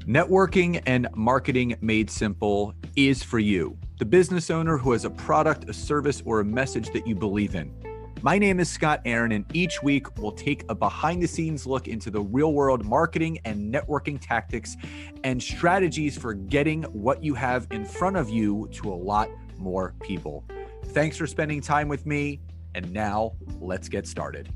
Networking and marketing made simple is for you, the business owner who has a product, a service, or a message that you believe in. My name is Scott Aaron, and each week we'll take a behind-the-scenes look into the real-world marketing and networking tactics and strategies for getting what you have in front of you to a lot more people. Thanks for spending time with me, and now let's get started.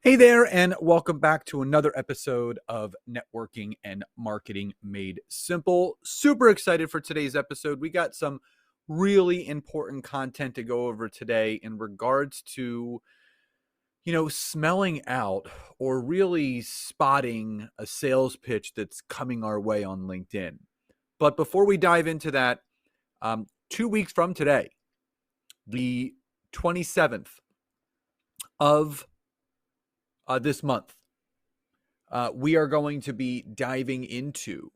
Hey there, and welcome back to another episode of Networking and Marketing Made Simple. Super excited for today's episode. We got some really important content to go over today in regards to, smelling out or really spotting a sales pitch that's coming our way on LinkedIn. But before we dive into that, 2 weeks from today, the 27th of this month, we are going to be diving into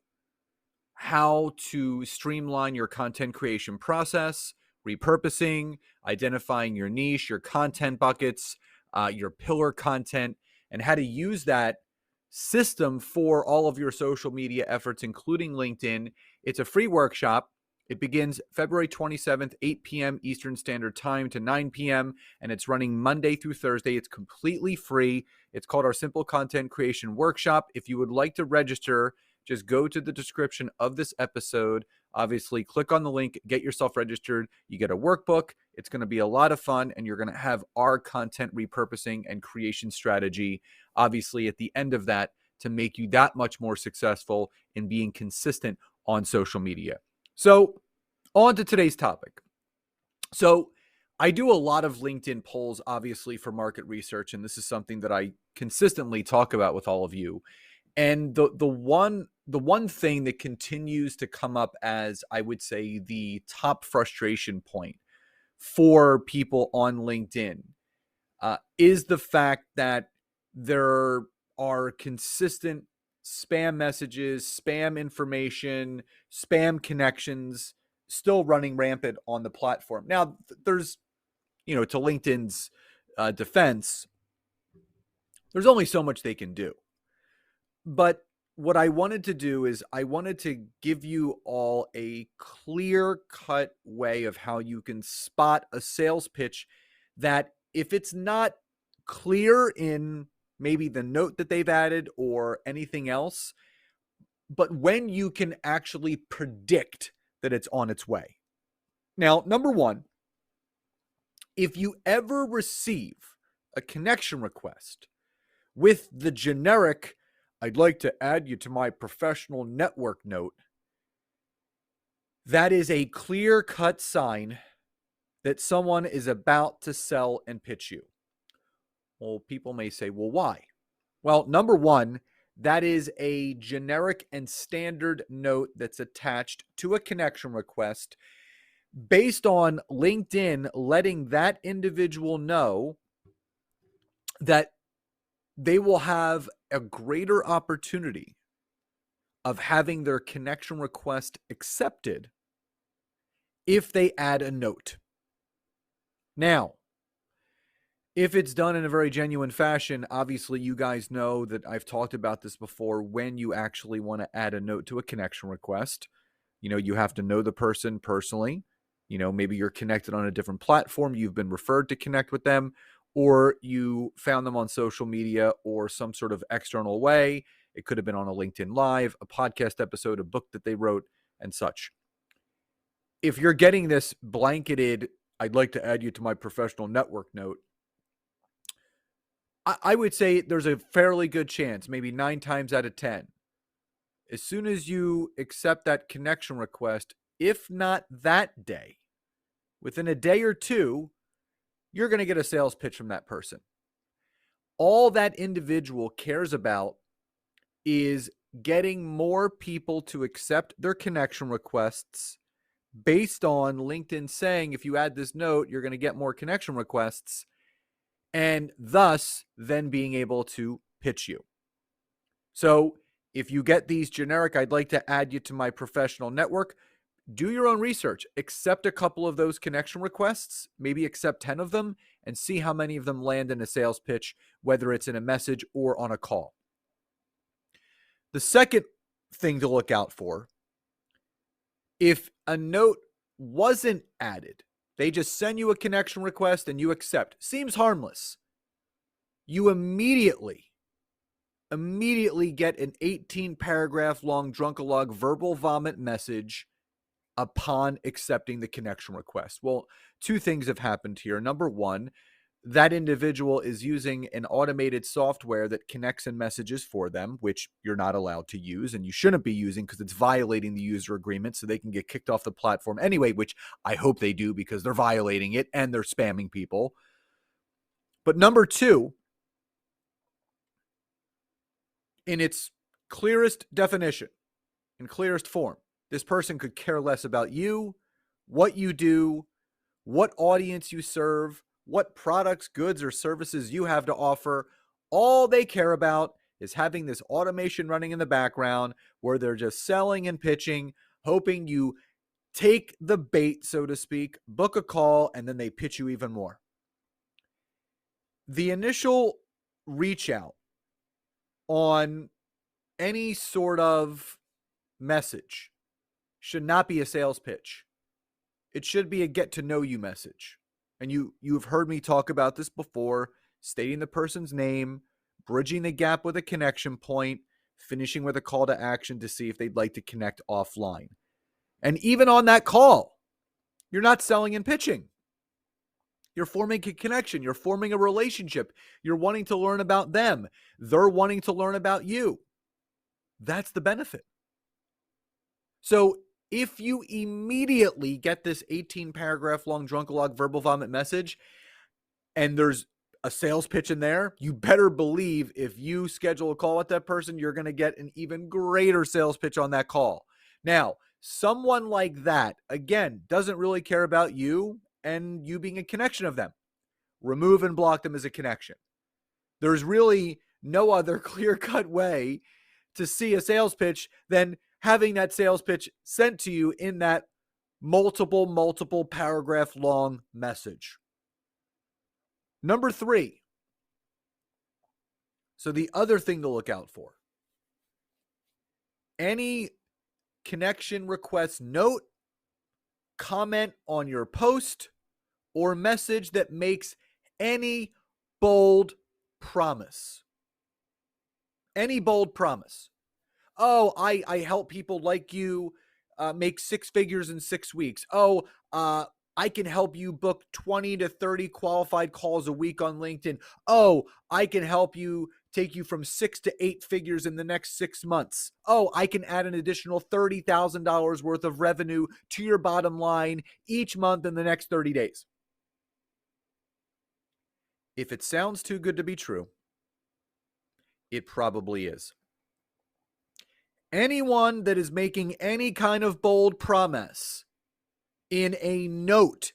how to streamline your content creation process, repurposing, identifying your niche, your content buckets, your pillar content, and how to use that system for all of your social media efforts, including LinkedIn. It's a free workshop. It begins February 27th, 8 p.m. Eastern Standard Time to 9 p.m., and it's running Monday through Thursday. It's completely free. It's called our Simple Content Creation Workshop. If you would like to register, just go to the description of this episode. Obviously, click on the link, get yourself registered. You get a workbook. It's going to be a lot of fun, and you're going to have our content repurposing and creation strategy, obviously, at the end of that to make you that much more successful in being consistent on social media. So on to today's topic. So I do a lot of LinkedIn polls, obviously, for market research, and this is something that I consistently talk about with all of you. And the one thing that continues to come up as, I would say, the top frustration point for people on LinkedIn is the fact that there are consistent spam messages, spam information, spam connections still running rampant on the platform. Now, there's, to LinkedIn's defense, there's only so much they can do. But what I wanted to do is I wanted to give you all a clear-cut way of how you can spot a sales pitch that, if it's not clear in maybe the note that they've added or anything else, but when you can actually predict that it's on its way. Now, number one, if you ever receive a connection request with the generic, "I'd like to add you to my professional network" note, that is a clear-cut sign that someone is about to sell and pitch you. Well, people may say, well, why? Well, number one, that is a generic and standard note that's attached to a connection request based on LinkedIn letting that individual know that they will have a greater opportunity of having their connection request accepted if they add a note. Now, if it's done in a very genuine fashion, obviously you guys know that I've talked about this before. When you actually want to add a note to a connection request, you have to know the person personally. Maybe you're connected on a different platform. You've been referred to connect with them, or you found them on social media or some sort of external way. It could have been on a LinkedIn Live, a podcast episode, a book that they wrote, and such. If you're getting this blanketed, "I'd like to add you to my professional network" note, I would say there's a fairly good chance, maybe 9 times out of 10, as soon as you accept that connection request, if not that day, within a day or two, you're going to get a sales pitch from that person. All that individual cares about is getting more people to accept their connection requests based on LinkedIn saying, if you add this note, you're going to get more connection requests, and thus then being able to pitch you. So if you get these generic, "I'd like to add you to my professional network," Do your own research. Accept a couple of those connection requests, maybe accept 10 of them, and see how many of them land in a sales pitch, whether it's in a message or on a call. The second thing to look out for, if a note wasn't added, they just send you a connection request and you accept, seems harmless, you immediately get an 18-paragraph long drunk-a-log verbal vomit message upon accepting the connection request. Well, two things have happened here. Number one, that individual is using an automated software that connects in messages for them, which you're not allowed to use and you shouldn't be using because it's violating the user agreement, so they can get kicked off the platform anyway, which I hope they do because they're violating it and they're spamming people. But number two, in its clearest definition, in clearest form, this person could care less about you, what you do, what audience you serve, what products, goods, or services you have to offer. All they care about is having this automation running in the background where they're just selling and pitching, hoping you take the bait, so to speak, book a call, and then they pitch you even more. The initial reach out on any sort of message should not be a sales pitch. It should be a get to know you message. And you've heard me talk about this before, stating the person's name, bridging the gap with a connection point, finishing with a call to action to see if they'd like to connect offline. And even on that call, you're not selling and pitching. You're forming a connection. You're forming a relationship. You're wanting to learn about them. They're wanting to learn about you. That's the benefit. So if you immediately get this 18-paragraph long drunk-a-log verbal vomit message and there's a sales pitch in there, you better believe if you schedule a call with that person, you're going to get an even greater sales pitch on that call. Now, someone like that, again, doesn't really care about you and you being a connection of them. Remove and block them as a connection. There's really no other clear-cut way to see a sales pitch than having that sales pitch sent to you in that multiple paragraph long message. Number three. So the other thing to look out for, any connection request note, comment on your post, or message that makes any bold promise. Any bold promise. Oh, I help people like you make 6 figures in 6 weeks. Oh, I can help you book 20 to 30 qualified calls a week on LinkedIn. Oh, I can help you take you from 6 to 8 figures in the next 6 months. Oh, I can add an additional $30,000 worth of revenue to your bottom line each month in the next 30 days. If it sounds too good to be true, it probably is. Anyone that is making any kind of bold promise in a note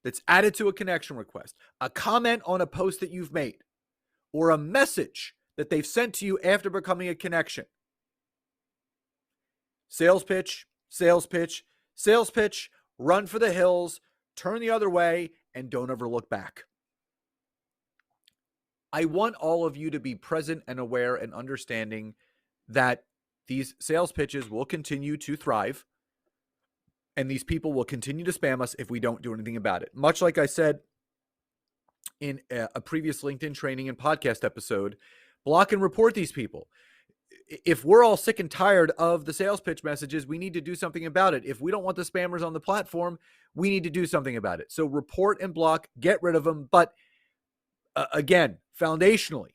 that's added to a connection request, a comment on a post that you've made, or a message that they've sent to you after becoming a connection. Sales pitch, sales pitch, sales pitch, run for the hills, turn the other way, and don't ever look back. I want all of you to be present and aware and understanding that these sales pitches will continue to thrive and these people will continue to spam us if we don't do anything about it. Much like I said in a previous LinkedIn training and podcast episode, block and report these people. If we're all sick and tired of the sales pitch messages, we need to do something about it. If we don't want the spammers on the platform, we need to do something about it. So report and block, get rid of them. But again, foundationally,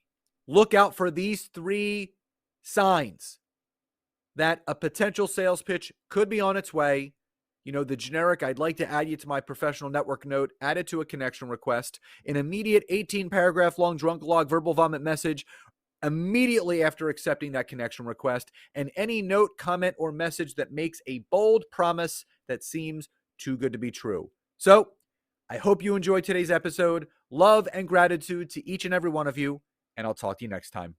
look out for these 3 signs that a potential sales pitch could be on its way. You know, the generic, I'd like to add you to my professional network note, add it to a connection request, an immediate 18-paragraph long drunk-a-log verbal vomit message immediately after accepting that connection request, and any note, comment, or message that makes a bold promise that seems too good to be true. So I hope you enjoyed today's episode. Love and gratitude to each and every one of you, and I'll talk to you next time.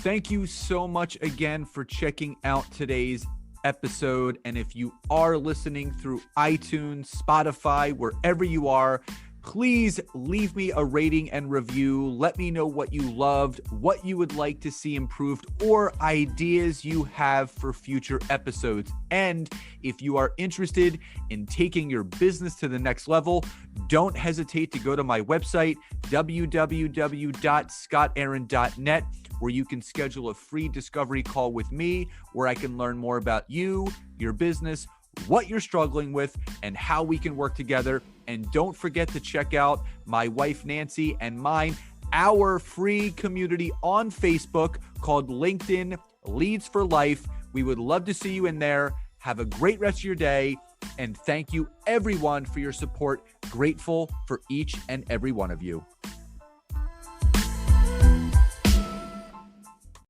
thank you so much again for checking out today's episode. And if you are listening through iTunes, Spotify, wherever you are, please leave me a rating and review. Let me know what you loved, what you would like to see improved, or ideas you have for future episodes. And if you are interested in taking your business to the next level, don't hesitate to go to my website, www.scottaaron.net, where you can schedule a free discovery call with me, where I can learn more about you, your business, what you're struggling with, and how we can work together. And don't forget to check out my wife, Nancy, and mine, our free community on Facebook called LinkedIn Leads for Life. We would love to see you in there. Have a great rest of your day. And thank you, everyone, for your support. Grateful for each and every one of you.